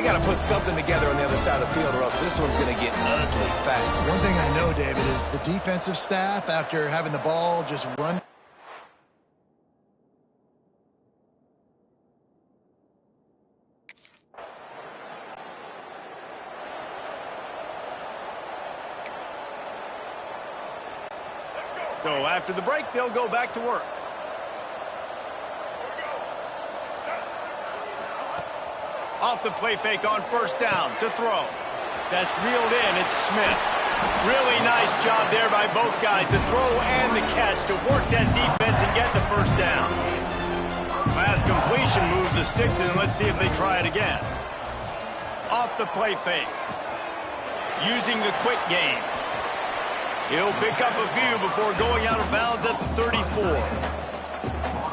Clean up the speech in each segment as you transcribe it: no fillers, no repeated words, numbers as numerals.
they got to put something together on the other side of the field or else this one's going to get ugly fast. One thing I know, David, is the defensive staff, after having the ball just run. So after the break, they'll go back to work. Off the play fake on first down to throw. That's reeled in. It's Smith. Really nice job there by both guys to throw and the catch to work that defense and get the first down. Last completion moved the sticks in. Let's see if they try it again. Off the play fake. Using the quick game. He'll pick up a few before going out of bounds at the 34.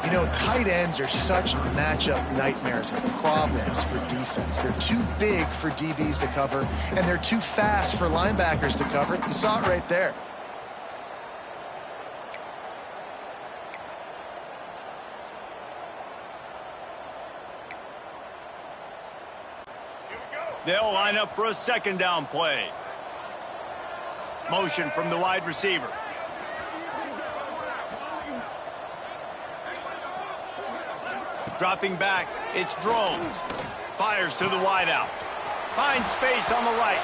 You know, tight ends are such matchup nightmares and problems for defense. They're too big for DBs to cover, and they're too fast for linebackers to cover. You saw it right there. They'll line up for a second down play. Motion from the wide receiver. Dropping back, it's Drones. Fires to the wideout. Finds space on the right.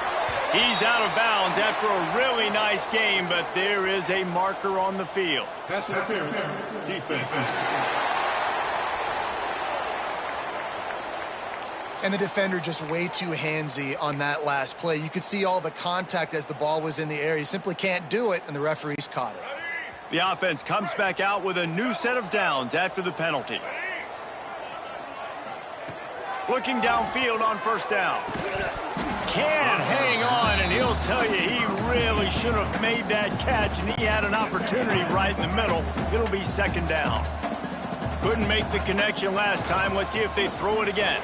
He's out of bounds after a really nice game, but there is a marker on the field. Pass interference, defense. And the defender just way too handsy on that last play. You could see all the contact as the ball was in the air. He simply can't do it, and the referees caught it. The offense comes back out with a new set of downs after the penalty. Looking downfield on first down. Can't hang on, and he'll tell you he really should have made that catch, and he had an opportunity right in the middle. It'll be second down. Couldn't make the connection last time. Let's see if they throw it again.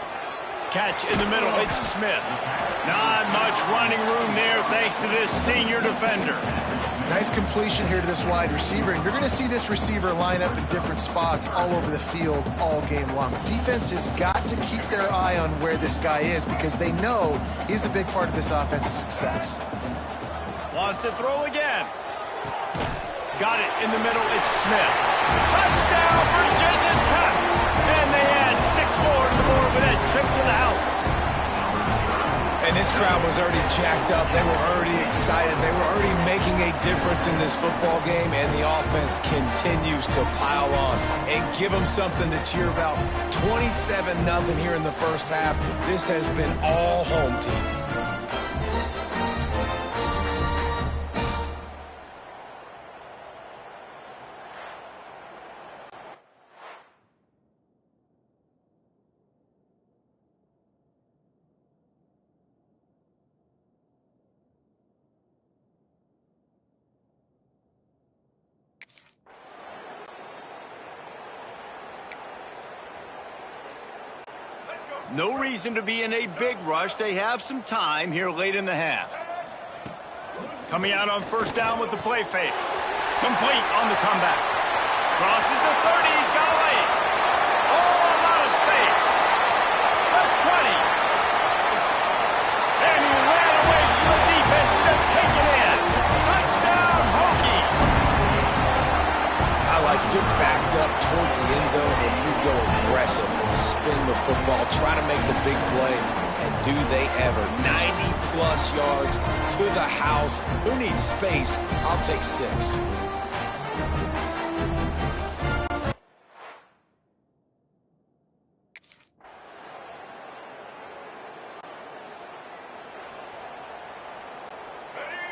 Catch in the middle. It's Smith. Not much running room there thanks to this senior defender. Nice completion here to this wide receiver, and you're going to see this receiver line up in different spots all over the field all game long. Defense has got to keep their eye on where this guy is because they know he's a big part of this offense's success. Wants to throw again. Got it in the middle. It's Smith. Touchdown, Virginia Tech. And they add 6 more to the board with that trip to the house. And this crowd was already jacked up. They were already excited. They were already making a difference in this football game, and the offense continues to pile on and give them something to cheer about. 27-0 here in the first half. This has been all home team. No reason to be in a big rush. They have some time here late in the half. Coming out on first down with the play fake. Complete on the comeback. Crosses the 30. He's got away. Oh, a lot of space. The 20. And he ran away from the defense to take it in. Touchdown, Hokie. I like it. You're backed up towards the end zone, and you go aggressive and spin the football, try to make the big play, and do they ever. 90-plus yards to the house. Who needs space? I'll take 6.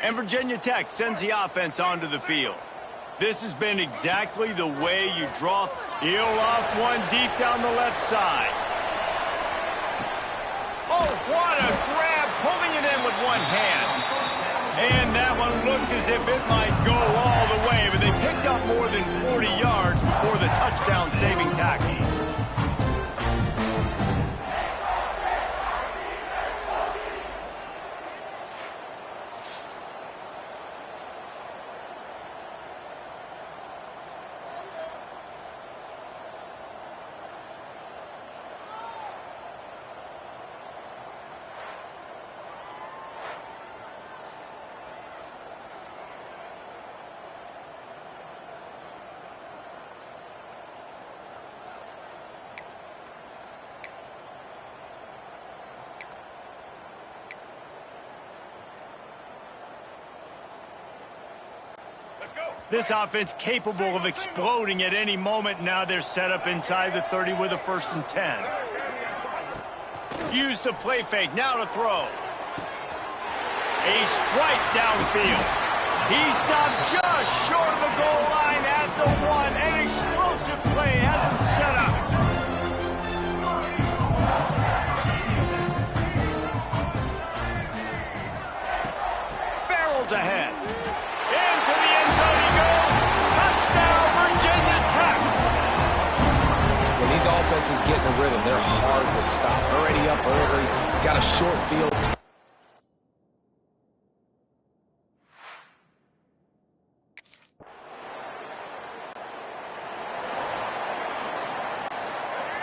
And Virginia Tech sends the offense onto the field. This has been exactly the way you draw. He'll off one deep down the left side. Oh, what a grab, pulling it in with one hand. And that one looked as if it might go all the way, but they picked up more than 40 yards before the touchdown-saving tackle. This offense capable of exploding at any moment. Now they're set up inside the 30 with a 1st and 10. Use the play fake, now to throw. A strike downfield. He stopped just short of the goal line at the 1. An explosive play has him set up. Barrels ahead. Into the end zone he goes. Touchdown, Virginia Tech. When these offenses get in a rhythm, they're hard to stop. Already up early, got a short field.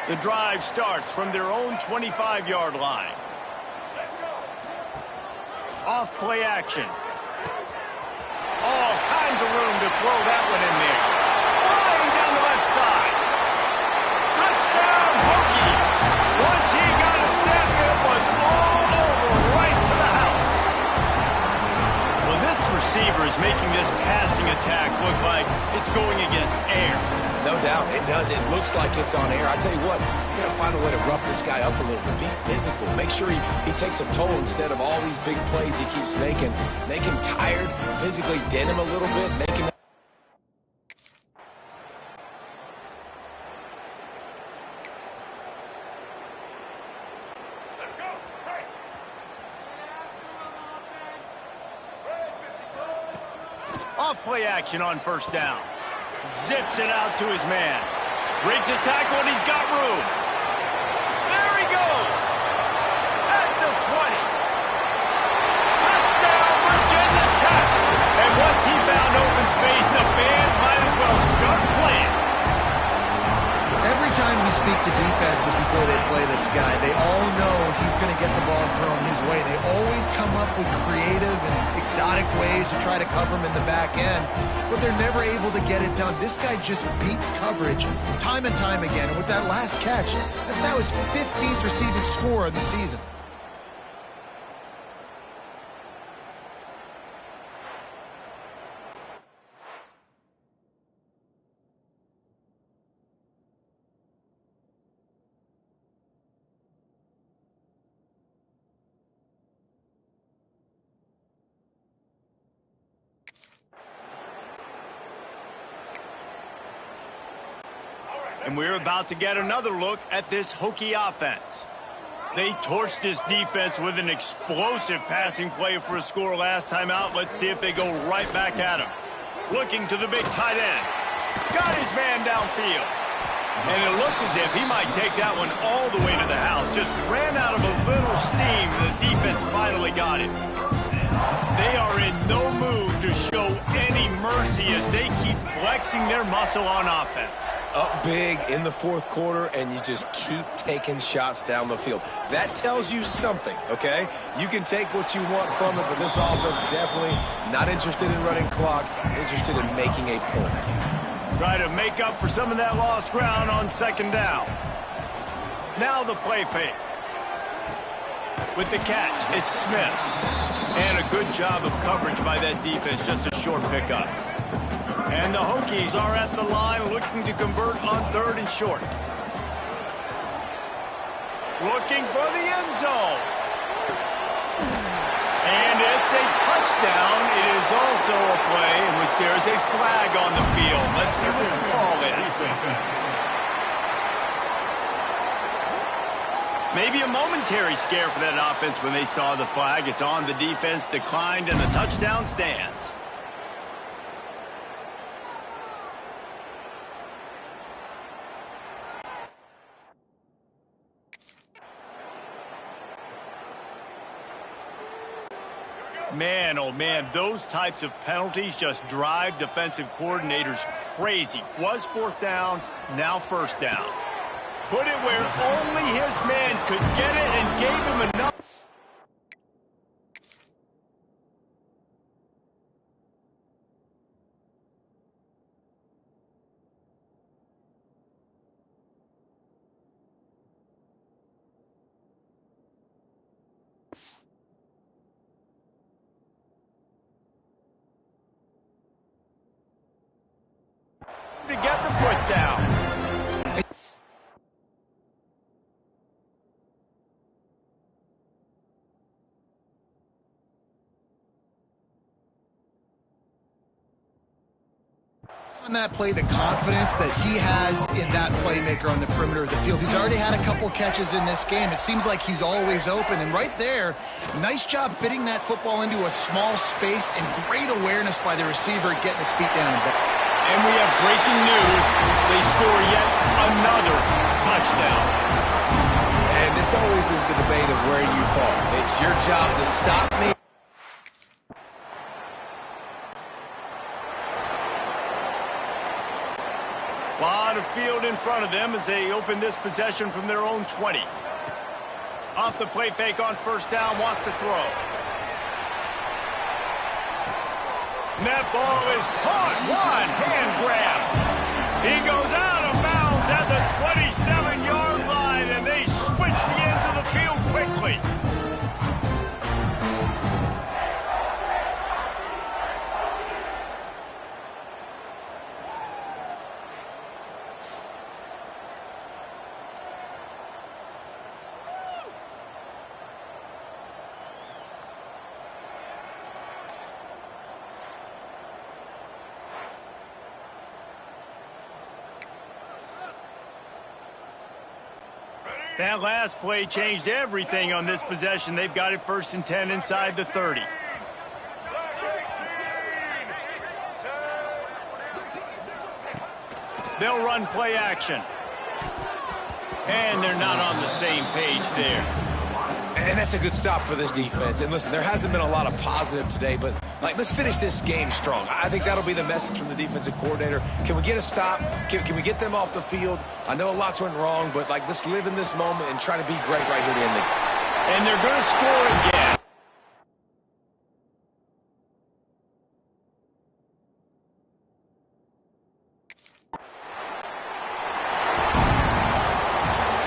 The drive starts from their own 25-yard line. Off play action. All kinds of room to throw that one in there. Flying down the left side. Touchdown, Hokies. Once he got a step, it was all over right to the house. Well, this receiver is making this passing attack look like it's going against air. No doubt, it does. It looks like it's on air. I tell you what, you got to find a way to rough this guy up a little bit. Be physical. Make sure he takes a toll instead of all these big plays he keeps making. Make him tired, physically dent him a little bit, make him... Off play action on 1st down. Zips it out to his man. Breaks a tackle and he's got room. There he goes. At the 20. Touchdown, Virginia Tech. And once he found open space, the band might as well start playing. Every time we speak to defenses before they play this guy, they all know he's going to get the ball thrown his way. They always come up with creative and exotic ways to try to cover him in the back end, but they're never able to get it done. This guy just beats coverage time and time again, and with that last catch, that's now his 15th receiving score of the season. And we're about to get another look at this Hokie offense. They torched this defense with an explosive passing play for a score last time out. Let's see if they go right back at him. Looking to the big tight end. Got his man downfield. And it looked as if he might take that one all the way to the house. Just ran out of a little steam, and the defense finally got it. They are in no mood to show any mercy as they keep flexing their muscle on offense. Up big in the 4th quarter, and you just keep taking shots down the field. That tells you something, okay? You can take what you want from it, but this offense definitely not interested in running clock, interested in making a point. Try to make up for some of that lost ground on 2nd down. Now the play fake. With the catch, it's Smith. And a good job of coverage by that defense, just a short pickup. And the Hokies are at the line looking to convert on 3rd and short. Looking for the end zone. And it's a touchdown. It is also a play in which there is a flag on the field. Let's see what the call is. Maybe a momentary scare for that offense when they saw the flag. It's on, the defense declined, and the touchdown stands. Man, oh man, those types of penalties just drive defensive coordinators crazy. Was 4th down, now 1st down. Put it where only his man could get it and gave him enough. On that play, the confidence that he has in that playmaker on the perimeter of the field. He's already had a couple catches in this game. It seems like he's always open. And right there, nice job fitting that football into a small space and great awareness by the receiver getting his feet down. And we have breaking news. They score yet another touchdown. And this always is the debate of where you fall. It's your job to stop me. Lot of field in front of them as they open this possession from their own 20. Off the play fake on first down, wants to throw. And that ball is caught. One hand grab. He goes out of bounds at the 27-yard line, and they switch the ends of the field quickly. That last play changed everything on this possession. They've got it 1st and 10 inside the 30. They'll run play action. And they're not on the same page there. And that's a good stop for this defense. And listen, there hasn't been a lot of positive today, but let's finish this game strong. I think that'll be the message from the defensive coordinator. Can we get a stop? Can we get them off the field? I know lots went wrong, but let's live in this moment and try to be great right here to end the game. And they're going to score again.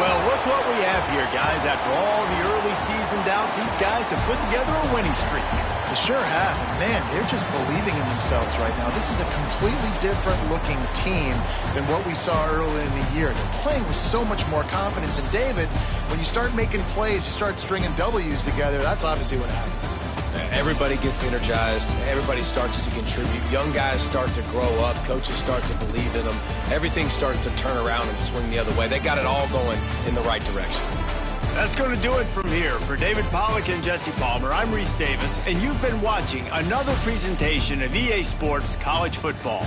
Well, look what we have here, guys. After all the early season doubts, these guys have put together a winning streak. They sure have. And man, they're just believing in themselves right now. This is a completely different looking team than what we saw early in the year. They're playing with so much more confidence. And David, when you start making plays, you start stringing W's together, that's obviously what happens. Everybody gets energized. Everybody starts to contribute. Young guys start to grow up. Coaches start to believe in them. Everything starts to turn around and swing the other way. They got it all going in the right direction. That's going to do it from here. For David Pollack and Jesse Palmer, I'm Reese Davis, and you've been watching another presentation of EA Sports College Football.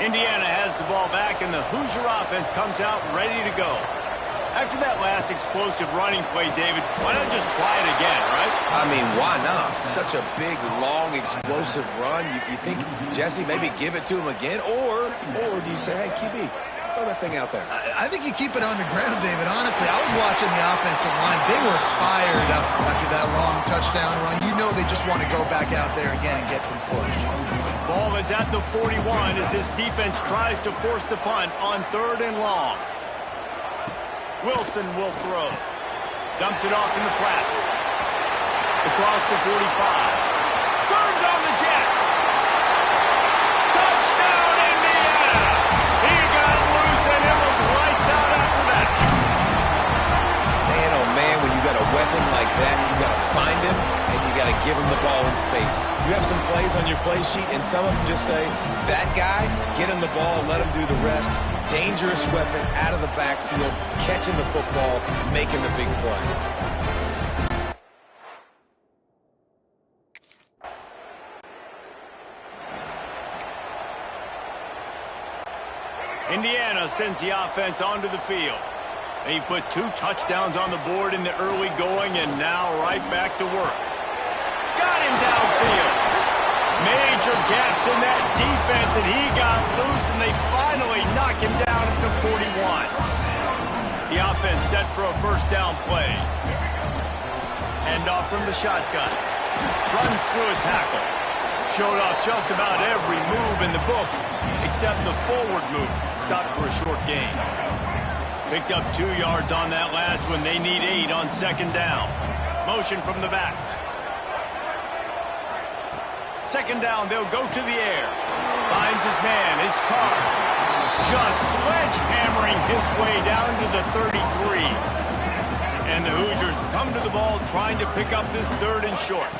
Indiana has the ball back, and the Hoosier offense comes out ready to go. After that last explosive running play, David, why not just try it again, right? I mean, why not? Such a big, long, explosive run. You think, Jesse, maybe give it to him again? Or do you say, hey, QB, throw that thing out there? I think you keep it on the ground, David. Honestly, I was watching the offensive line. They were fired up after that long touchdown run. You know they just want to go back out there again and get some push. Ball is at the 41 as this defense tries to force the punt on 3rd and long. Wilson will throw. Dumps it off in the flats. Across the 45. Turns on the Jets. Touchdown, Indiana! He got loose, and it was some of them just say, that guy, get him the ball, let him do the rest. Dangerous weapon out of the backfield, catching the football, making the big play. Indiana sends the offense onto the field. They put 2 touchdowns on the board in the early going, and now right back to work. Got him downfield. Major gaps in that defense, and he got loose, and they finally knock him down at the 41. The offense set for a first down play. Hand off from the shotgun. Runs through a tackle. Showed off just about every move in the book, except the forward move. Stopped for a short gain. Picked up 2 yards on that last one. They need 8 on second down. Motion from the back. Second down, they'll go to the air. Finds his man. It's Carr. Just sledgehammering his way down to the 33. And the Hoosiers come to the ball trying to pick up this 3rd and short.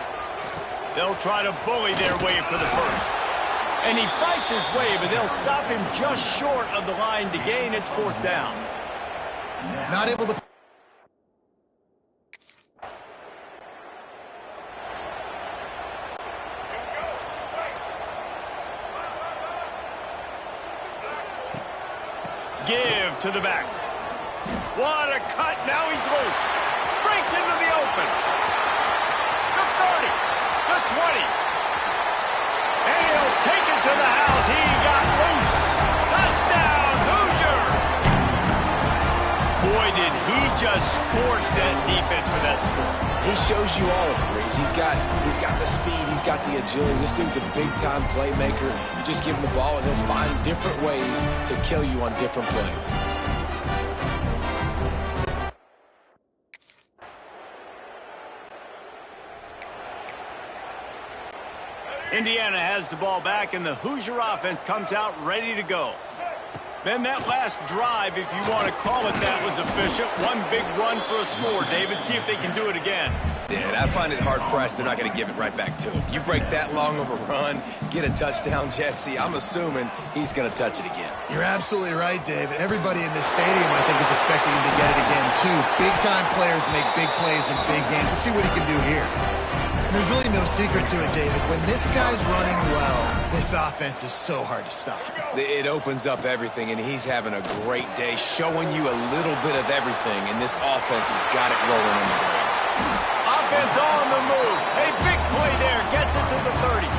They'll try to bully their way for the first. And he fights his way, but they'll stop him just short of the line to gain. It's 4th down. Not able to... Give to the back. What a cut. Now he's loose. Breaks into the open. The 30. The 20. And he'll take it to the house. He got loose. Touchdown, Hoosiers. Boy, did he just scorch that defense for that score. He shows you all of it, Reese. He's got the speed, he's got the agility. This dude's a big-time playmaker. You just give him the ball, and he'll find different ways to kill you on different plays. Indiana has the ball back, and the Hoosier offense comes out ready to go. Then that last drive, if you want to call it that, was efficient. One big run for a score, David. See if they can do it again. Yeah, I find it hard-pressed. They're not going to give it right back to him. You break that long of a run, get a touchdown, Jesse, I'm assuming he's going to touch it again. You're absolutely right, David. Everybody in this stadium, I think, is expecting him to get it again, too. Big-time players make big plays in big games. Let's see what he can do here. There's really no secret to it, David. When this guy's running well, this offense is so hard to stop. It opens up everything, and he's having a great day, showing you a little bit of everything, and this offense has got it rolling on the ground. Offense on the move. A big play there. Gets it to the 30.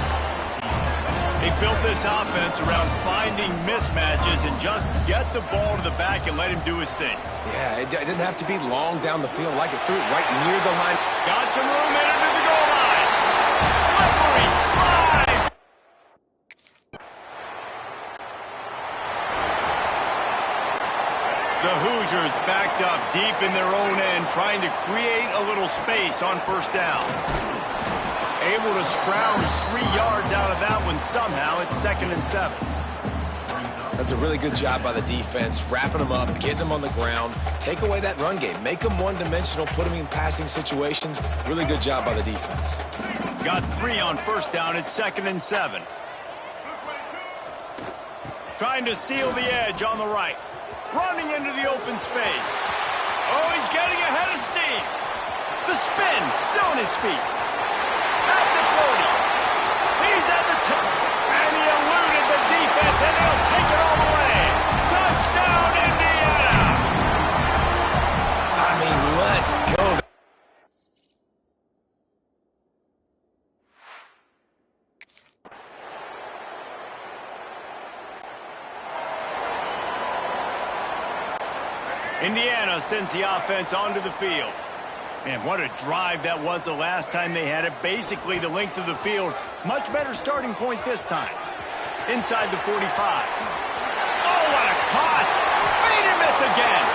They built this offense around finding mismatches and just get the ball to the back and let him do his thing. Yeah, it didn't have to be long down the field. Like it threw it right near the line. Got some room in under the goal line. Slippery slide. The Hoosiers backed up deep in their own end, trying to create a little space on first down. Able to scrounge 3 yards out of that one somehow. It's 2nd and 7. That's a really good job by the defense, wrapping them up, getting them on the ground, take away that run game, make them one-dimensional, put them in passing situations. Really good job by the defense. Got 3 on first down. It's 2nd and 7. Trying to seal the edge on the right. Running into the open space. Oh, he's getting ahead of steam. The spin, still on his feet. At the 40. He's at the top. And he eluded the defense, and he'll take it all the way. Touchdown, Indiana. I mean, let's go. Indiana sends the offense onto the field. Man, what a drive that was the last time they had it. Basically the length of the field. Much better starting point this time. Inside the 45. Oh, what a caught! Made him miss again.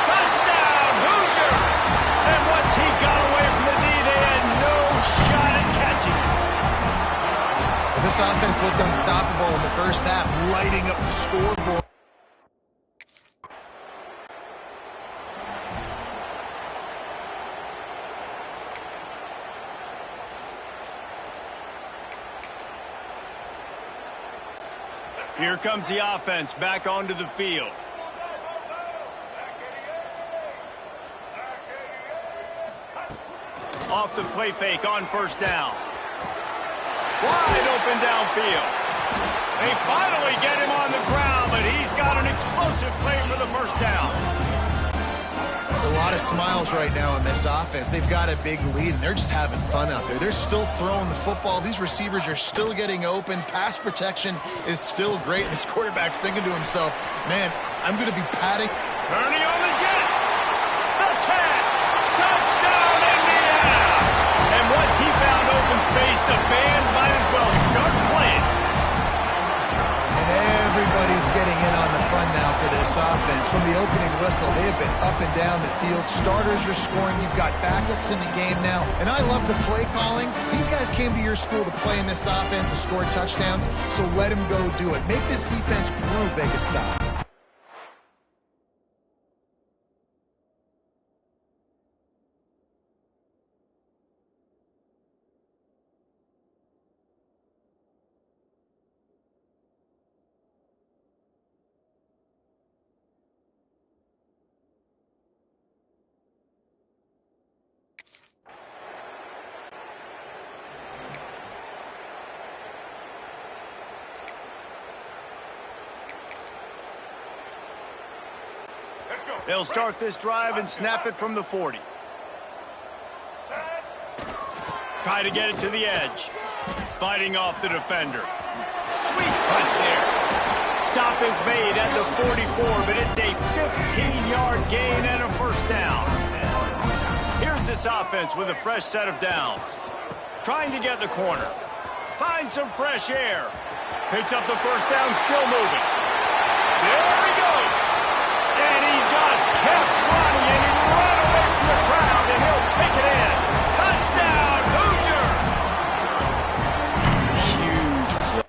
Touchdown, Hoosiers! And once he got away from the knee, they had no shot at catching him. This offense looked unstoppable in the first half, lighting up the scoreboard. Here comes the offense back onto the field. Off the play fake on first down. Wide open downfield. They finally get him on the ground, but he's got an explosive play for the first down. A lot of smiles right now in this offense. They've got a big lead, and they're just having fun out there. They're still throwing the football. These receivers are still getting open. Pass protection is still great. This quarterback's thinking to himself, man, I'm going to be padding. Turning on the Jets. The tag. Touchdown, Indiana. And once he found open space, the band might as well start playing. Everybody's getting in on the fun now for this offense. From the opening whistle, they have been up and down the field. Starters are scoring. You've got backups in the game now. And I love the play calling. These guys came to your school to play in this offense to score touchdowns, so let them go do it. Make this defense prove they can stop. They'll start this drive and snap it from the 40. Try to get it to the edge. Fighting off the defender. Sweet punt there. Stop is made at the 44, but it's a 15-yard gain and a first down. Here's this offense with a fresh set of downs. Trying to get the corner. Find some fresh air. Picks up the first down, still moving. There he goes. And he just kept running, and he ran away from the crowd, and he'll take it in. Touchdown, Hoosiers! Huge play.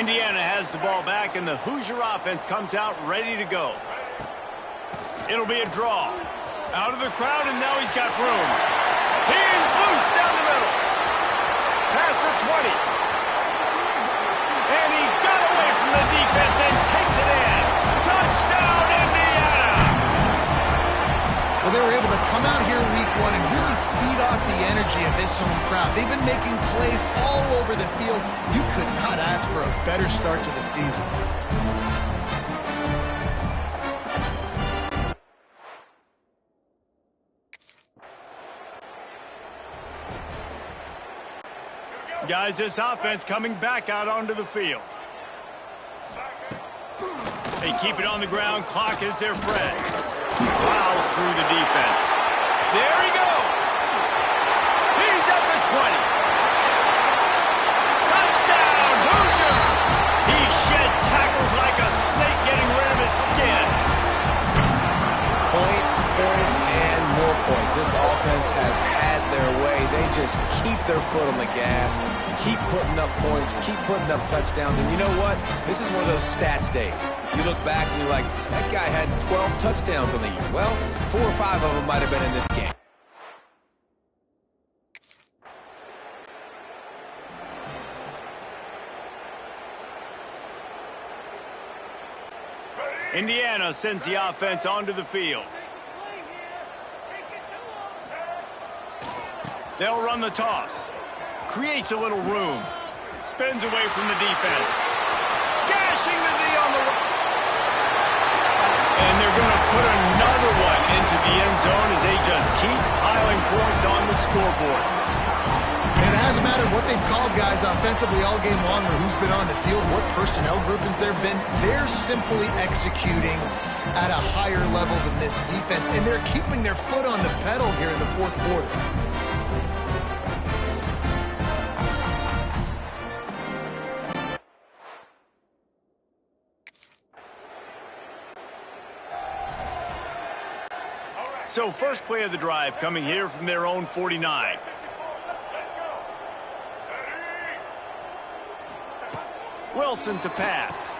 Indiana has the ball back, and the Hoosier offense comes out ready to go. It'll be a draw. Out of the crowd, and now he's got room. He's loose down the middle. Past the 20. And he got away from the defense and takes it in. Touchdown, Indiana! Well, they were able to come out here week one and really feed off the energy of this home crowd. They've been making plays all over the field. You could not ask for a better start to the season. Guys, this offense coming back out onto the field. They keep it on the ground. Clock is their friend. Plows through the defense. There he goes. He's at the 20. Touchdown, Hoosiers! He shed tackles like a snake getting rid of his skin. Points, and more points. This offense has had their way. They just keep their foot on the gas, keep putting up points, keep putting up touchdowns. And you know what? This is one of those stats days. You look back and you're like, that guy had 12 touchdowns on the year. Well, 4 or 5 of them might have been in this game. Indiana sends the offense onto the field. They'll run the toss. Creates a little room. Spins away from the defense. Gashing the D on the right. And they're going to put another one into the end zone as they just keep piling points on the scoreboard. And it hasn't mattered what they've called guys offensively all game long or who's been on the field, what personnel groupings there have been. They're simply executing at a higher level than this defense, and they're keeping their foot on the pedal here in the fourth quarter. So first play of the drive coming here from their own 49. Wilson to pass.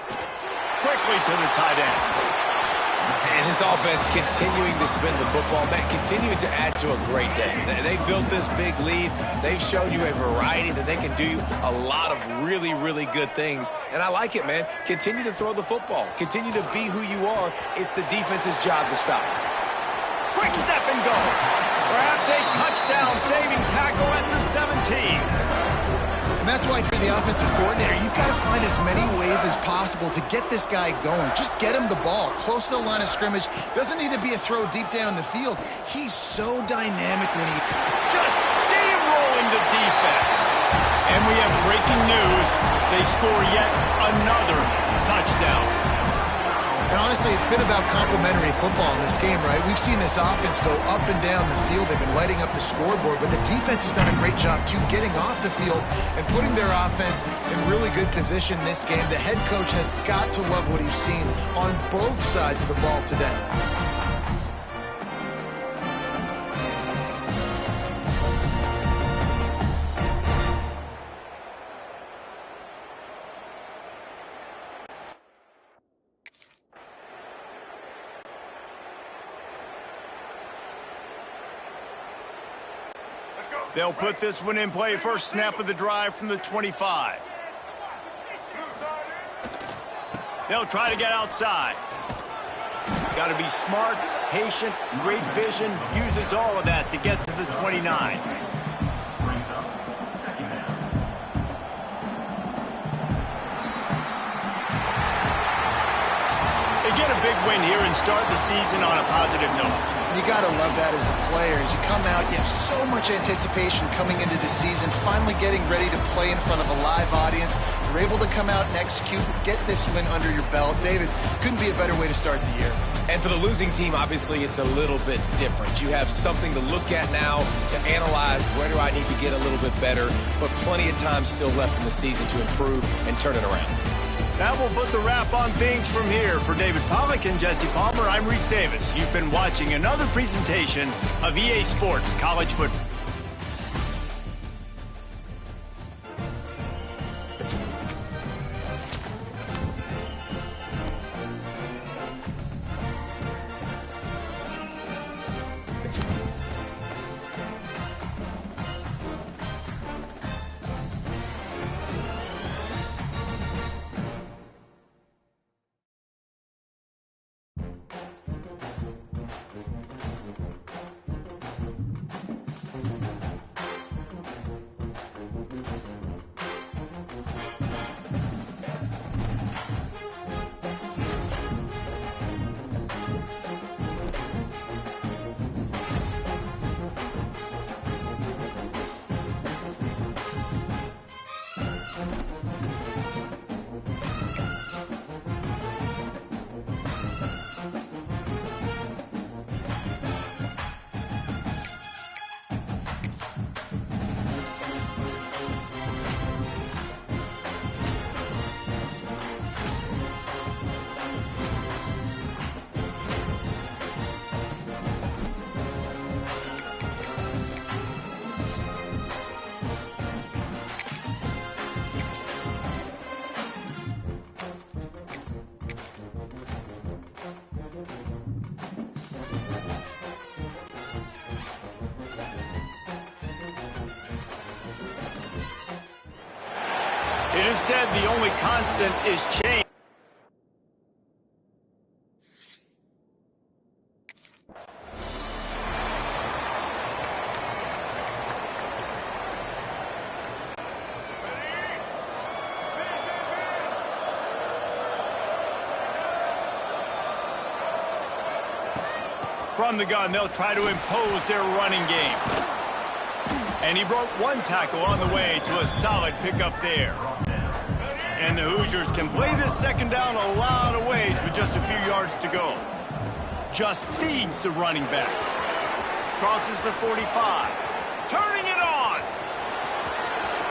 quickly to the tight end. And his offense continuing to spin the football, man, continuing to add to a great day. They built this big lead. They've shown you a variety that they can do a lot of really, really good things. And I like it, man. Continue to throw the football. Continue to be who you are. It's the defense's job to stop. Quick step and go. Perhaps a touchdown-saving tackle at the 17. And that's why for the offensive coordinator, you've got to find as many ways as possible to get this guy going. Just get him the ball close to the line of scrimmage. Doesn't need to be a throw deep down the field. He's so dynamic when he... Just steamrolling the defense. And we have breaking news. They score yet another touchdown. And honestly, it's been about complementary football in this game, right? We've seen this offense go up and down the field. They've been lighting up the scoreboard, but the defense has done a great job, too, getting off the field and putting their offense in really good position this game. The head coach has got to love what he's seen on both sides of the ball today. They'll put this one in play. First snap of the drive from the 25. They'll try to get outside. Got to be smart, patient, great vision. Uses all of that to get to the 29. They get a big win here and start the season on a positive note. You got to love that as the player. As you come out, you have so much anticipation coming into the season, finally getting ready to play in front of a live audience. You're able to come out and execute, get this win under your belt. David, couldn't be a better way to start the year. And for the losing team, obviously, it's a little bit different. You have something to look at now, to analyze where do I need to get a little bit better, but plenty of time still left in the season to improve and turn it around. That will put the wrap on things from here. For David Pollack and Jesse Palmer, I'm Reese Davis. You've been watching another presentation of EA Sports College Football. It is said the only constant is change. From the gun, they'll try to impose their running game. And he broke one tackle on the way to a solid pickup there. And the Hoosiers can play this second down a lot of ways with just a few yards to go. Just feeds the running back. Crosses the 45. Turning it on.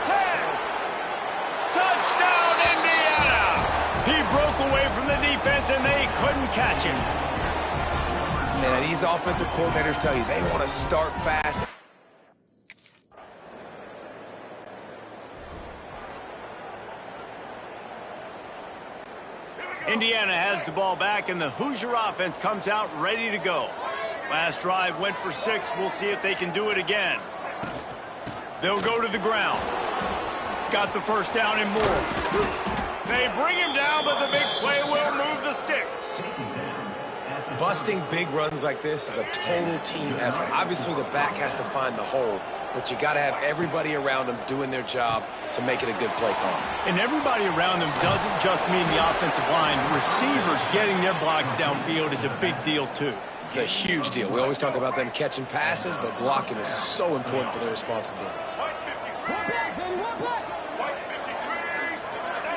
10. Touchdown, Indiana! He broke away from the defense and they couldn't catch him. Man, these offensive coordinators tell you they want to start fast. Indiana has the ball back, and the Hoosier offense comes out ready to go. Last drive went for 6. We'll see if they can do it again. They'll go to the ground. Got the first down and more. They bring him down, but the big play will move the sticks. Busting big runs like this is a total team effort. Obviously, the back has to find the hole, but you got to have everybody around them doing their job to make it a good play call. And everybody around them doesn't just mean the offensive line. Receivers getting their blocks downfield is a big deal, too. It's a huge deal. We always talk about them catching passes, but blocking is so important for their responsibilities.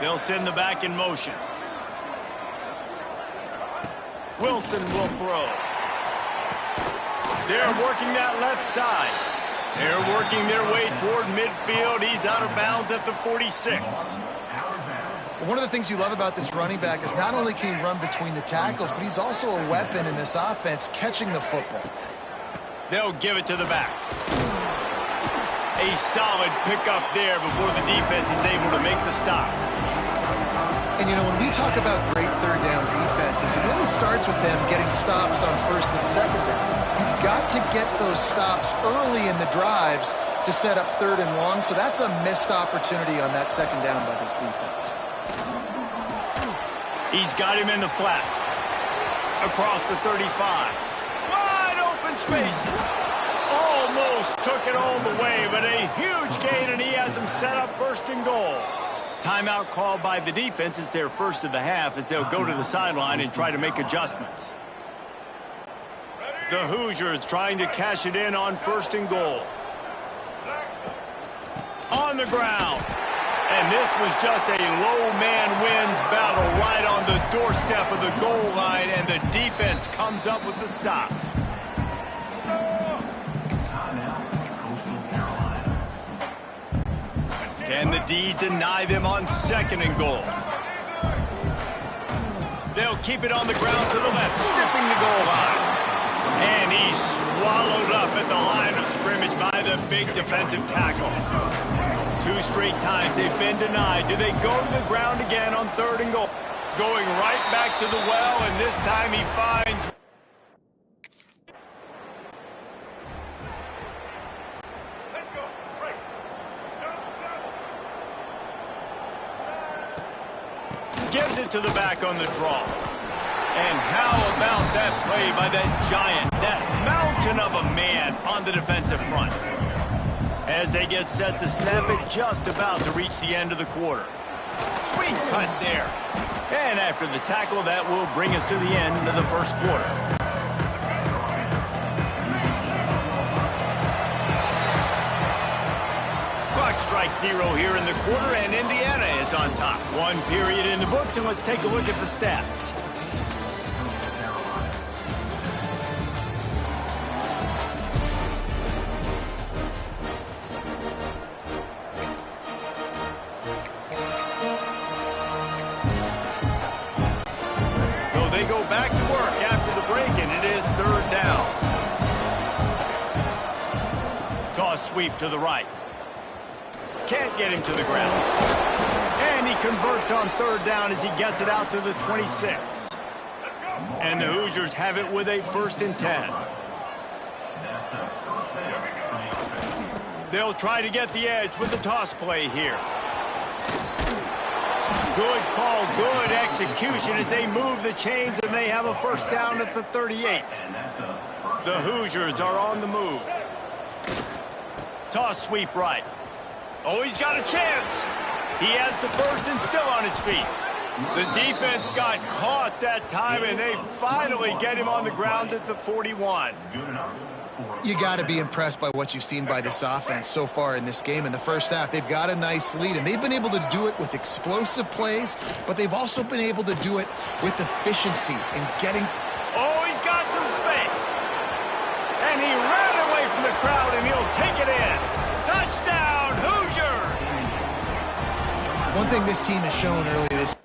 They'll send the back in motion. Wilson will throw. They're working that left side. They're working their way toward midfield. He's out of bounds at the 46. One of the things you love about this running back is not only can he run between the tackles, but he's also a weapon in this offense catching the football. They'll give it to the back. A solid pickup there before the defense is able to make the stop. And, you know, when we talk about great third down defenses, it really starts with them getting stops on first and second down. You've got to get those stops early in the drives to set up third and long, so that's a missed opportunity on that second down by this defense. He's got him in the flat. Across the 35. Wide open spaces. Almost took it all the way, but a huge gain, and he has him set up first and goal. Timeout called by the defense. It's their first of the half as they'll go to the sideline and try to make adjustments. The Hoosiers trying to cash it in on first and goal. On the ground. And this was just a low man wins battle right on the doorstep of the goal line, and the defense comes up with the stop. Can the D deny them on second and goal? They'll keep it on the ground to the left, sniffing the goal line. And he's swallowed up at the line of scrimmage by the big defensive tackle. 2 straight times they've been denied. Do they go to the ground again on third and goal? Going right back to the well, and this time he finds... Gives it to the back on the draw. And how about that play by that giant, that mountain of a man on the defensive front? As they get set to snap it, just about to reach the end of the quarter. Sweet cut there. And after the tackle, that will bring us to the end of the first quarter. Clock strikes 0 here in the quarter, and Indiana is on top. 1 period in the books, and let's take a look at the stats. They go back to work after the break, and it is third down. Toss sweep to the right. Can't get him to the ground. And he converts on third down as he gets it out to the 26. And the Hoosiers have it with a 1st and 10. They'll try to get the edge with the toss play here. Good call, good execution as they move the chains, and they have a 1st down at the 38. The Hoosiers are on the move. Toss sweep right. Oh, he's got a chance. He has the 1st and still on his feet. The defense got caught that time, and they finally get him on the ground at the 41. You got to be impressed by what you've seen by this offense so far in this game. In the first half, they've got a nice lead, and they've been able to do it with explosive plays, but they've also been able to do it with efficiency in getting... Oh, he's got some space. And he ran away from the crowd, and he'll take it in. Touchdown, Hoosiers! One thing this team has shown early this...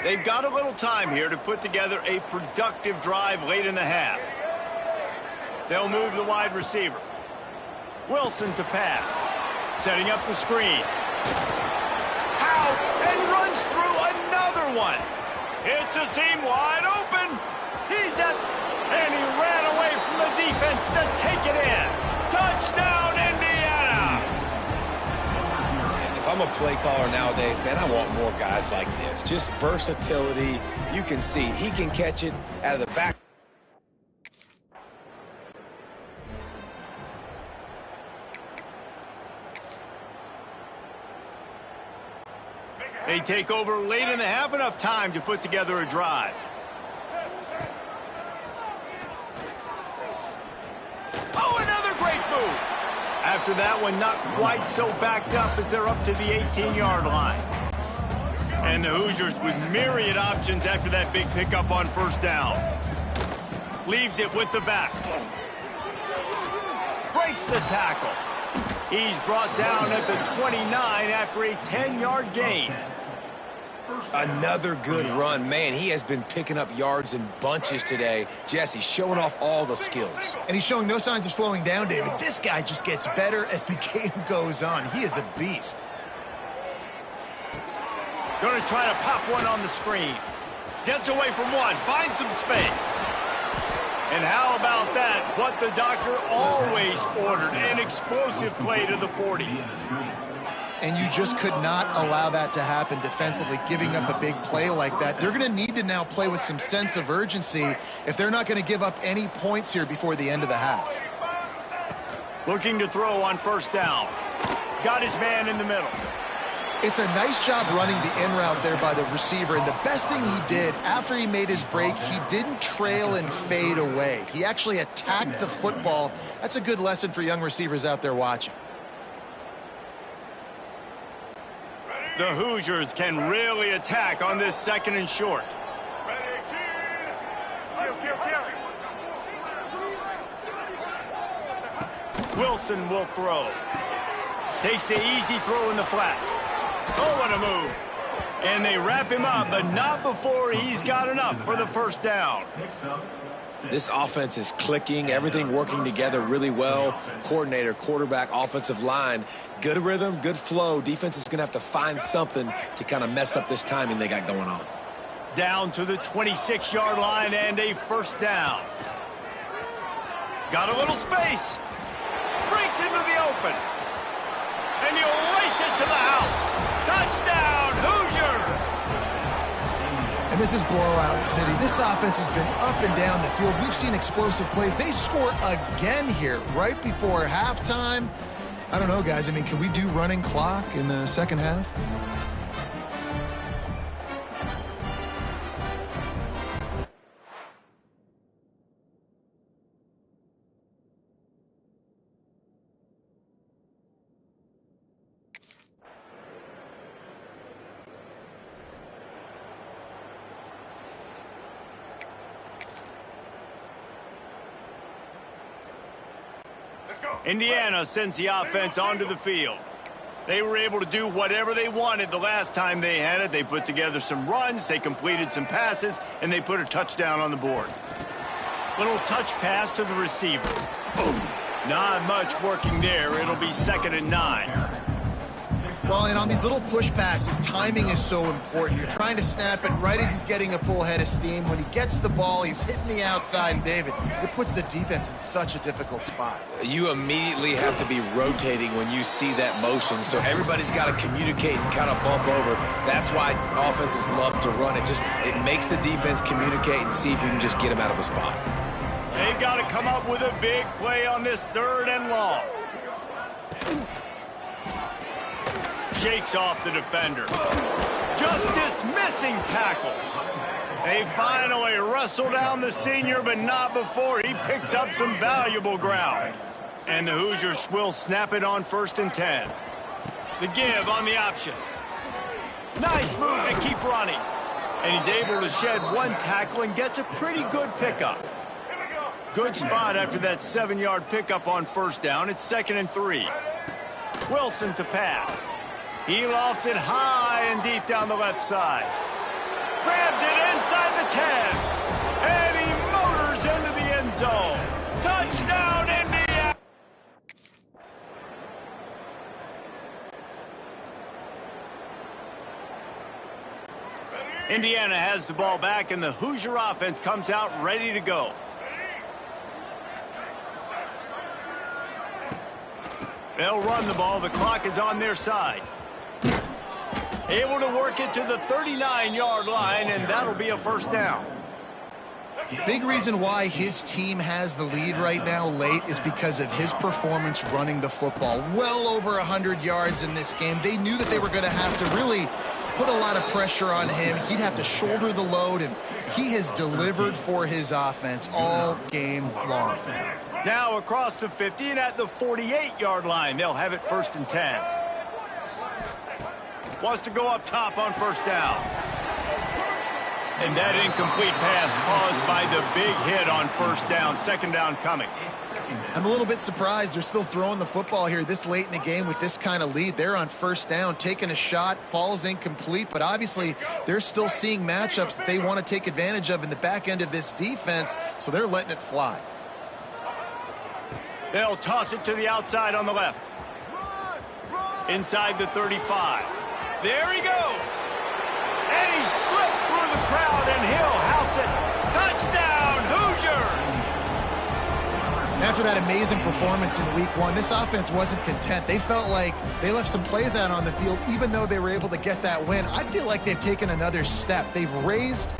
They've got a little time here to put together a productive drive late in the half. They'll move the wide receiver. Wilson to pass. Setting up the screen. Out and runs through another one. It's a seam wide open. And he ran away from the defense to take it in. Touchdown, Indiana! And if I'm a play caller nowadays, man, I want more guys like this. Just versatility. You can see he can catch it out of the back. They take over late in the half, enough time to put together a drive. Oh, another great move. After that one, not quite so backed up as they're up to the 18-yard line. And the Hoosiers with myriad options after that big pickup on first down. Leaves it with the back. Breaks the tackle. He's brought down at the 29 after a 10-yard gain. Another good run. Man, he has been picking up yards in bunches today. Jesse showing off all the skills. And he's showing no signs of slowing down, David. This guy just gets better as the game goes on. He is a beast. Going to try to pop one on the screen. Gets away from one. Finds some space. And how about that? What the doctor always ordered. An explosive play to the 40. And you just could not allow that to happen defensively, giving up a big play like that. They're going to need to now play with some sense of urgency if they're not going to give up any points here before the end of the half. Looking to throw on first down. Got his man in the middle. It's a nice job running the in route there by the receiver, and the best thing he did after he made his break, he didn't trail and fade away. He actually attacked the football. That's a good lesson for young receivers out there watching. The Hoosiers can really attack on this second and short. Wilson will throw. Takes the easy throw in the flat. Oh, what a move. And they wrap him up, but not before he's got enough for the first down. This offense is clicking, everything working together really well. Coordinator, quarterback, offensive line, good rhythm, good flow. Defense is going to have to find something to kind of mess up this timing they got going on. Down to the 26-yard line and a first down. Got a little space. Breaks into the open. And he'll race it to the house. Touchdown, Hoosiers! And this is blowout city. This offense has been up and down the field. We've seen explosive plays. They score again here right before halftime. I don't know, guys. I mean, can we do running clock in the second half? Indiana sends the offense onto the field. They were able to do whatever they wanted the last time they had it. They put together some runs, they completed some passes, and they put a touchdown on the board. Little touch pass to the receiver. Boom. Not much working there. It'll be 2nd and 9. Well, and on these little push passes, timing is so important. You're trying to snap it right as he's getting a full head of steam. When he gets the ball, he's hitting the outside, and David, it puts the defense in such a difficult spot. You immediately have to be rotating when you see that motion, so everybody's got to communicate and kind of bump over. That's why offenses love to run it. It makes the defense communicate and see if you can just get them out of the spot. They've got to come up with a big play on this 3rd and long. Shakes off the defender. Just dismissing tackles. They finally wrestle down the senior, but not before he picks up some valuable ground. And the Hoosiers will snap it on 1st and 10. The give on the option. Nice move to keep running. And he's able to shed one tackle and gets a pretty good pickup. Good spot after that 7-yard pickup on first down. It's 2nd and 3. Wilson to pass. He lofts it high and deep down the left side. Grabs it inside the 10. And he motors into the end zone. Touchdown! Indiana has the ball back, and the Hoosier offense comes out ready to go. They'll run the ball. The clock is on their side. Able to work it to the 39-yard line, and that'll be a first down. Big reason why his team has the lead right now late is because of his performance running the football. Well over 100 yards in this game. They knew that they were going to have to really put a lot of pressure on him. He'd have to shoulder the load, and he has delivered for his offense all game long. Now across the 50 and at the 48-yard line. They'll have it 1st and 10. Wants to go up top on first down. And that incomplete pass caused by the big hit on first down. 2nd down coming. I'm a little bit surprised they're still throwing the football here this late in the game with this kind of lead. They're on first down, taking a shot, falls incomplete, but obviously they're still seeing matchups that they want to take advantage of in the back end of this defense, so they're letting it fly. They'll toss it to the outside on the left. Inside the 35. There he goes. And he slipped through the crowd, and he'll house it. Touchdown, Hoosiers! After that amazing performance in week 1, this offense wasn't content. They felt like they left some plays out on the field, even though they were able to get that win. I feel like they've taken another step. They've raised...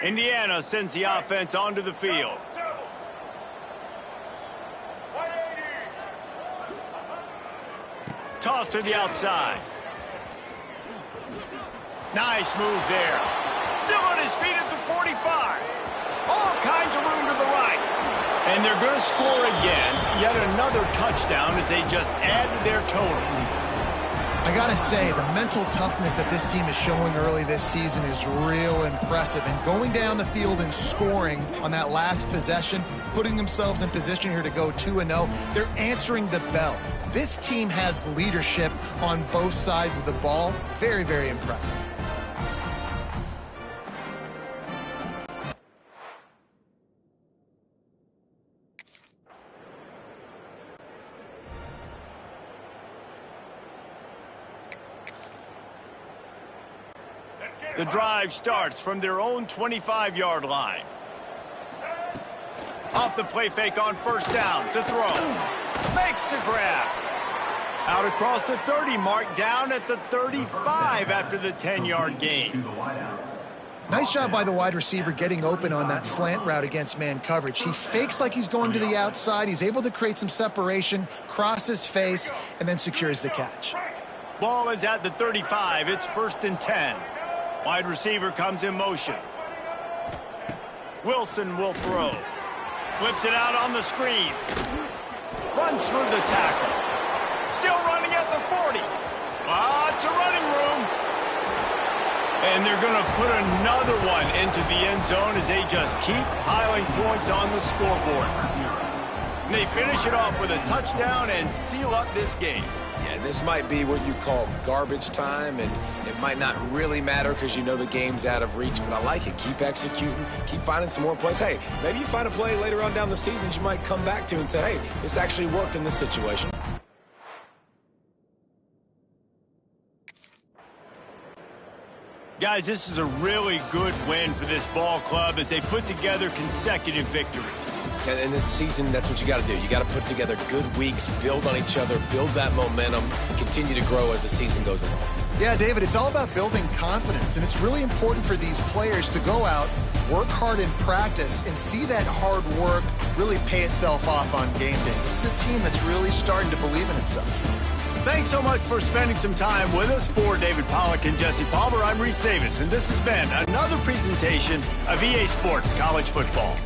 Indiana sends the offense onto the field. Toss to the outside. Nice move there. Still on his feet at the 45. All kinds of room to the right. And they're going to score again. Yet another touchdown as they just add to their total. I gotta say, the mental toughness that this team is showing early this season is real impressive. And going down the field and scoring on that last possession, putting themselves in position here to go 2-0, they're answering the bell. This team has leadership on both sides of the ball. Very, very impressive. The drive starts from their own 25-yard line. Off the play fake on first down to throw. Makes the grab. Out across the 30 mark, down at the 35 after the 10-yard gain. Nice job by the wide receiver getting open on that slant route against man coverage. He fakes like he's going to the outside. He's able to create some separation, cross his face, and then secures the catch. Ball is at the 35. It's 1st and 10. Wide receiver comes in motion. Wilson will throw. Flips it out on the screen. Runs through the tackle. Still running at the 40. Lots of running room. And they're going to put another one into the end zone as they just keep piling points on the scoreboard. And they finish it off with a touchdown and seal up this game. Yeah, this might be what you call garbage time, and it might not really matter because you know the game's out of reach, but I like it. Keep executing, keep finding some more plays. Hey, maybe you find a play later on down the season that you might come back to and say, hey, this actually worked in this situation. Guys, this is a really good win for this ball club as they put together consecutive victories. And this season, that's what you got to do. You got to put together good weeks, build on each other, build that momentum, continue to grow as the season goes along. Yeah, David, it's all about building confidence, and it's really important for these players to go out, work hard in practice, and see that hard work really pay itself off on game day. This is a team that's really starting to believe in itself. Thanks so much for spending some time with us. For David Pollack and Jesse Palmer, I'm Reese Davis, and this has been another presentation of EA Sports College Football.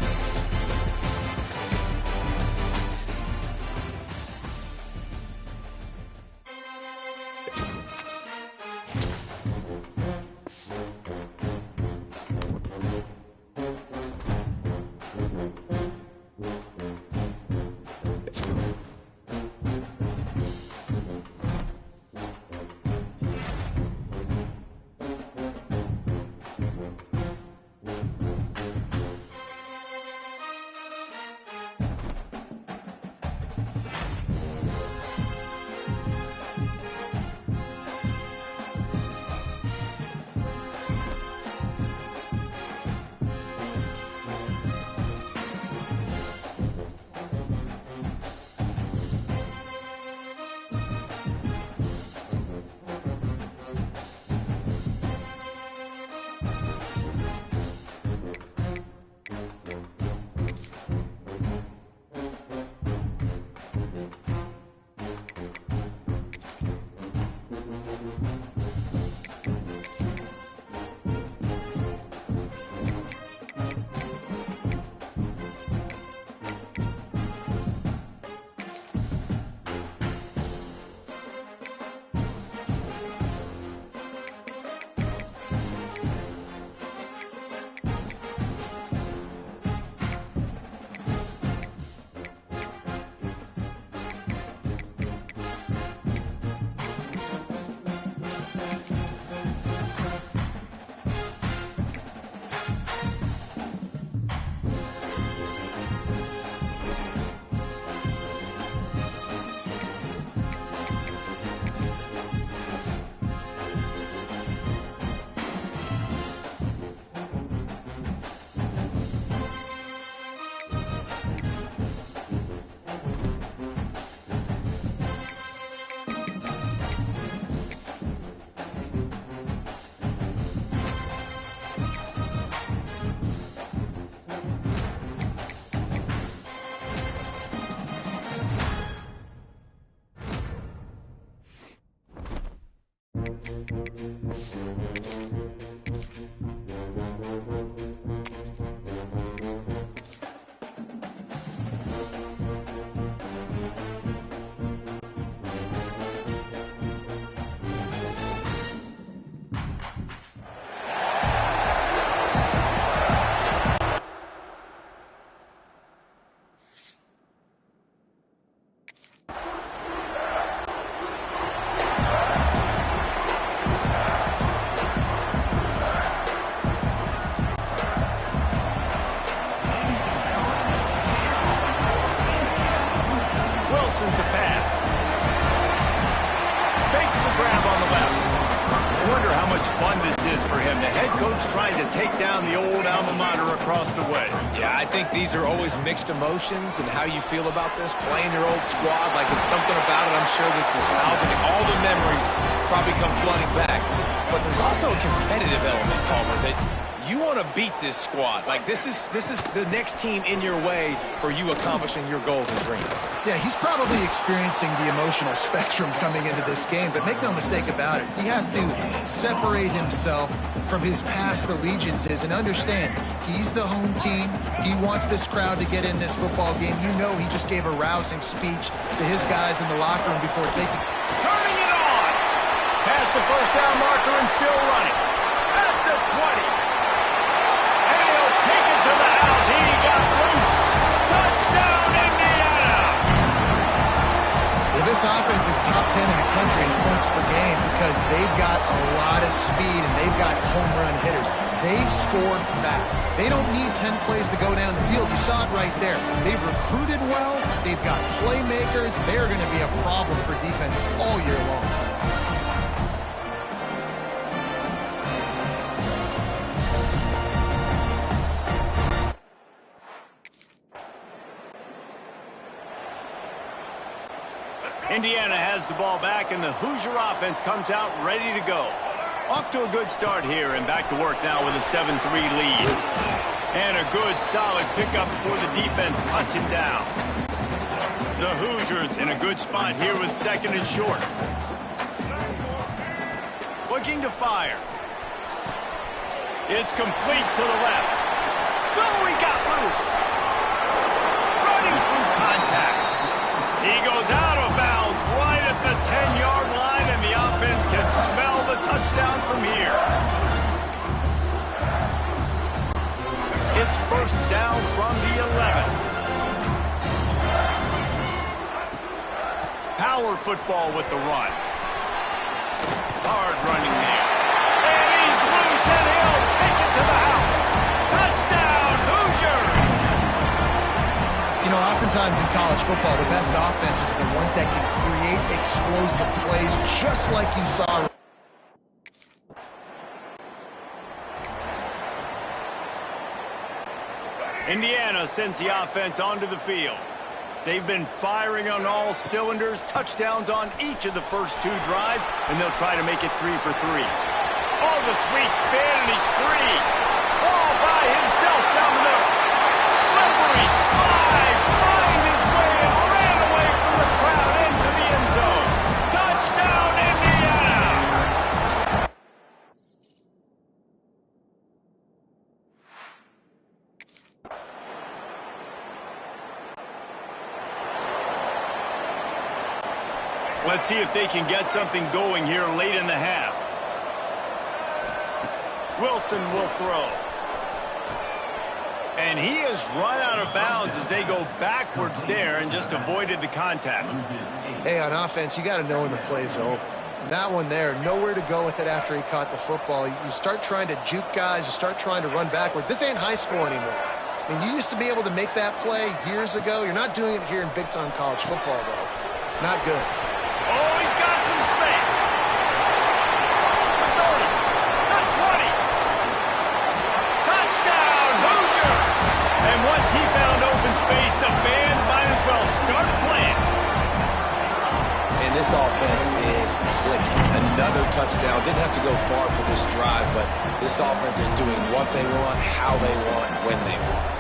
much fun this is for him. The head coach trying to take down the old alma mater across the way. Yeah, I think these are always mixed emotions and how you feel about this. Playing your old squad, like it's something about it, I'm sure, that's nostalgic. And all the memories probably come flooding back. But there's also a competitive element, Palmer, that you want to beat this squad. Like, this is the next team in your way for you accomplishing your goals and dreams. Yeah, he's probably experiencing the emotional spectrum coming into this game, but make no mistake about it, he has to separate himself from his past allegiances and understand he's the home team. He wants this crowd to get in this football game. You know he just gave a rousing speech to his guys in the locker room before taking... Turning it on! Past the first down marker and still running. At the 20. Take it to the house. He got loose. Touchdown, Indiana! Well, this offense is top 10 in the country in points per game because they've got a lot of speed and they've got home run hitters. They score fast. They don't need 10 plays to go down the field. You saw it right there. They've recruited well. They've got playmakers. They're going to be a problem for defense all year long. Indiana has the ball back, and the Hoosier offense comes out ready to go. Off to a good start here, and back to work now with a 7-3 lead. And a good, solid pickup before the defense cuts him down. The Hoosiers in a good spot here with second and short. Looking to fire. It's complete to the left. Oh, he got loose. Running through contact. He goes out of bounds right at the 10-yard line, and the offense can smell the touchdown from here. It's first down from the 11. Power football with the run. Hard running there. And he's loose, and he'll take it to the house. Touchdown, Hoosiers! You know, oftentimes in college football, the best offenses are the ones that can create explosive plays, just like you saw. Indiana sends the offense onto the field. They've been firing on all cylinders, touchdowns on each of the first two drives, and they'll try to make it 3 for 3. Oh, the sweet spin, and he's free. All by himself down the middle. Slippery slide, find his way and ran away from the crowd into the end zone. Touchdown, Indiana! Let's see if they can get something going here late in the half. Wilson will throw. And he has run out of bounds as they go backwards there and just avoided the contact. Hey, on offense, you got to know when the play's over. That one there, nowhere to go with it after he caught the football. You start trying to juke guys. You start trying to run backward. This ain't high school anymore. I mean, you used to be able to make that play years ago. You're not doing it here in big-time college football, though. Not good. Oh, he's got some space. The 30, the 20. Touchdown, Hoosiers! And once he found open space, the band might as well start playing. And this offense is clicking. Another touchdown. Didn't have to go far for this drive, but this offense is doing what they want, how they want, when they want.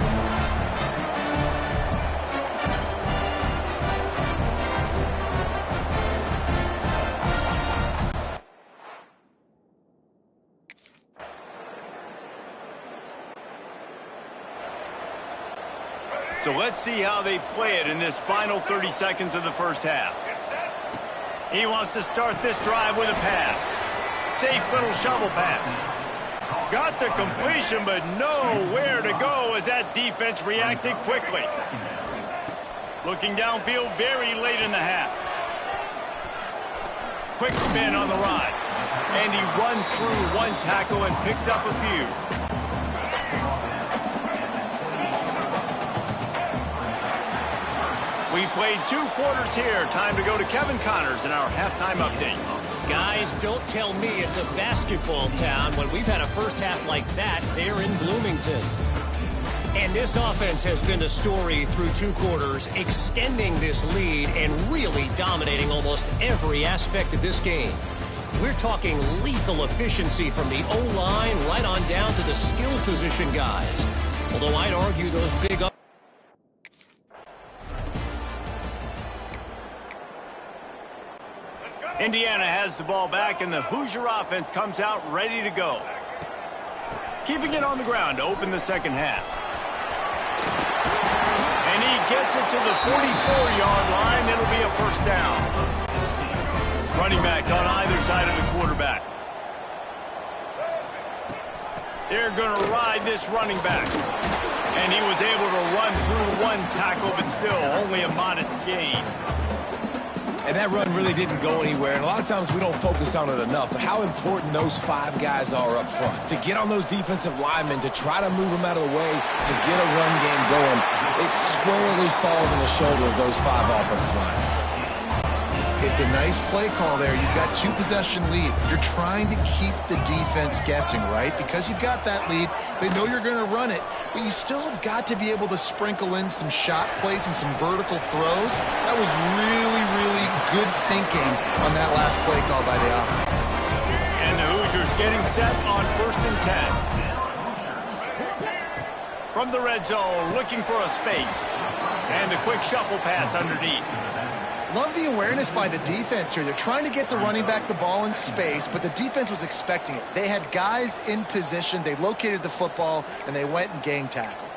So let's see how they play it in this final 30 seconds of the first half. He wants to start this drive with a pass. Safe little shovel pass. Got the completion, but nowhere to go as that defense reacted quickly. Looking downfield very late in the half. Quick spin on the ride. And he runs through one tackle and picks up a few. We've played 2 quarters here. Time to go to Kevin Connors in our halftime update. Guys, don't tell me it's a basketball town when we've had a first half like that there in Bloomington. And this offense has been the story through 2 quarters, extending this lead and really dominating almost every aspect of this game. We're talking lethal efficiency from the O-line right on down to the skill position guys. Although I'd argue those big up. Indiana has the ball back, and the Hoosier offense comes out ready to go. Keeping it on the ground to open the second half. And he gets it to the 44-yard line. It'll be a first down. Running backs on either side of the quarterback. They're going to ride this running back. And he was able to run through 1 tackle, but still only a modest gain. And that run really didn't go anywhere, and a lot of times we don't focus on it enough, but how important those 5 guys are up front. To get on those defensive linemen, to try to move them out of the way, to get a run game going, it squarely falls on the shoulder of those 5 offensive linemen. It's a nice play call there. You've got 2-possession lead. You're trying to keep the defense guessing, right? Because you've got that lead, they know you're going to run it, but you still have got to be able to sprinkle in some shot plays and some vertical throws. That was really, really good thinking on that last play call by the offense. And the Hoosiers getting set on 1st and 10. From the red zone, looking for a space. And the quick shuffle pass underneath. Love the awareness by the defense here. They're trying to get the running back the ball in space, but the defense was expecting it. They had guys in position. They located the football, and they went and gang tackled.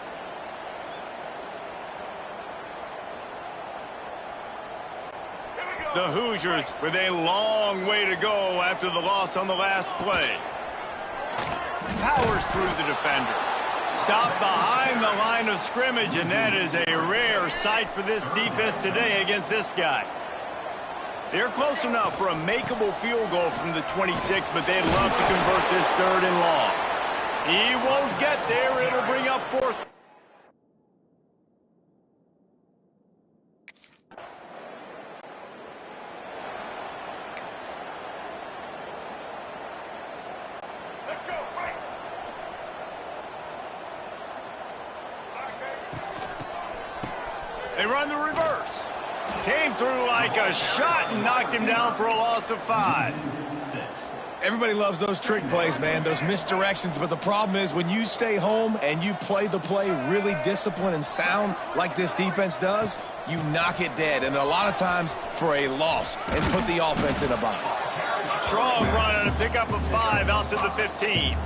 The Hoosiers with a long way to go after the loss on the last play. Powers through the defender. Stopped behind the line of scrimmage, and that is a rare sight for this defense today against this guy. They're close enough for a makeable field goal from the 26, but they'd love to convert this 3rd and long. He won't get there. It'll bring up 4th. They run the reverse. Came through like a shot and knocked him down for a loss of 5. Everybody loves those trick plays, man, those misdirections, but the problem is when you stay home and you play the play really disciplined and sound like this defense does, you knock it dead, and a lot of times for a loss, and put the offense in a bind. Strong run and a pickup of 5 out to the 15.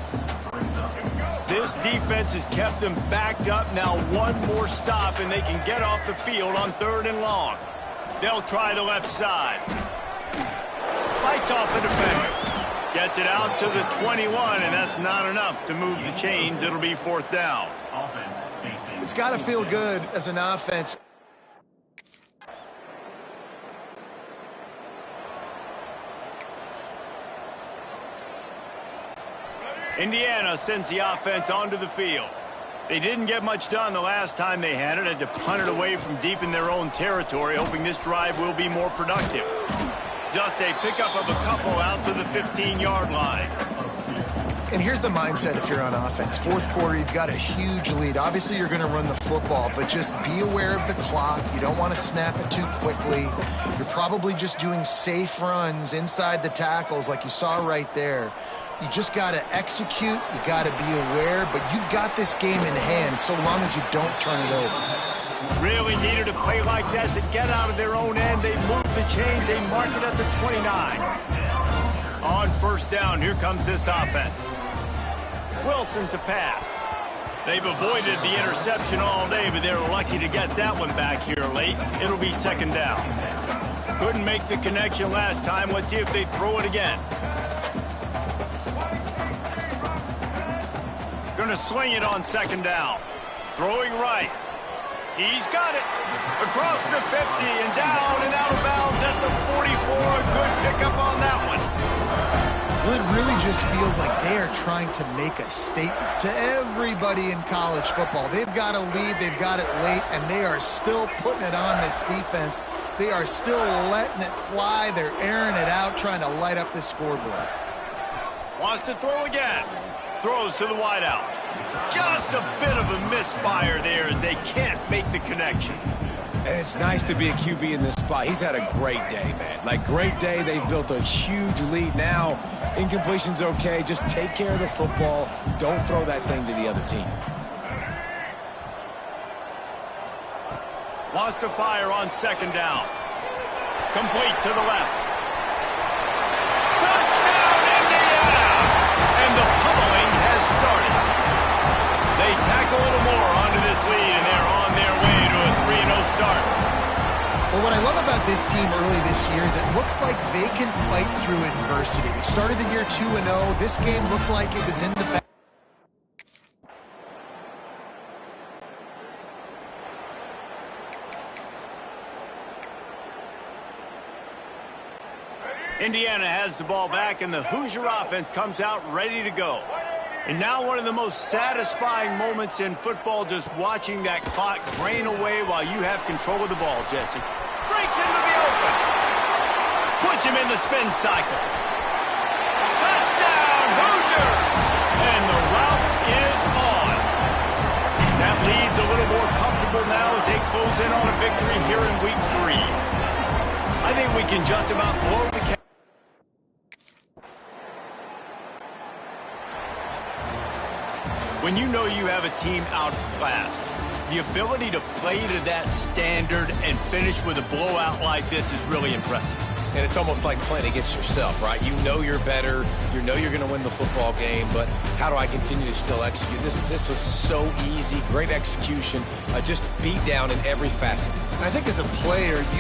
This defense has kept them backed up. Now 1 more stop, and they can get off the field on 3rd and long. They'll try the left side. Fights off the defender. Gets it out to the 21, and that's not enough to move the chains. It'll be 4th down. It's got to feel good as an offense. Indiana sends the offense onto the field. They didn't get much done the last time they had it. Had to punt it away from deep in their own territory, hoping this drive will be more productive. Just a pickup of a couple out to the 15-yard line. And here's the mindset if you're on offense. 4th quarter, you've got a huge lead. Obviously, you're going to run the football, but just be aware of the clock. You don't want to snap it too quickly. You're probably just doing safe runs inside the tackles like you saw right there. You just got to execute. You got to be aware, but you've got this game in hand so long as you don't turn it over. Really needed a play like that to get out of their own end. They move the chains. They mark it at the 29. On 1st down, here comes this offense. Wilson to pass. They've avoided the interception all day, but they're lucky to get that one back here late. It'll be 2nd down. Couldn't make the connection last time. Let's see if they throw it again. Going to sling it on 2nd down. Throwing right. He's got it. Across the 50 and down and out of bounds at the 44. A good pickup on that one. Well, it really just feels like they are trying to make a statement to everybody in college football. They've got a lead, they've got it late, and they are still putting it on this defense. They are still letting it fly. They're airing it out, trying to light up this scoreboard. Wants to throw again. Throws to the wideout. Just a bit of a misfire there as they can't make the connection. And it's nice to be a QB in this spot. He's had a great day, man. Like, great day. They've built a huge lead. Now, incompletion's okay. Just take care of the football. Don't throw that thing to the other team. Wants to fire on second down. Complete to the left. Touchdown, Indiana! And the pummeling has started. They tack a little more onto this lead, and they're on their way to a 3-0 start. Well, what I love about this team early this year is it looks like they can fight through adversity. We started the year 2-0. This game looked like it was in the back. Indiana has the ball back, and the Hoosier offense comes out ready to go. And now one of the most satisfying moments in football, just watching that clock drain away while you have control of the ball, Jesse. Breaks into the open. Puts him in the spin cycle. Touchdown, Hoosiers! And the route is on. That lead's a little more comfortable now as they close in on a victory here in week 3. I think we can just about blow the cap. When you know you have a team outclassed, the ability to play to that standard and finish with a blowout like this is really impressive. And it's almost like playing against yourself, right? You know you're better. You know you're going to win the football game, but how do I continue to still execute? This was so easy. Great execution. Just beat down in every facet. And I think as a player,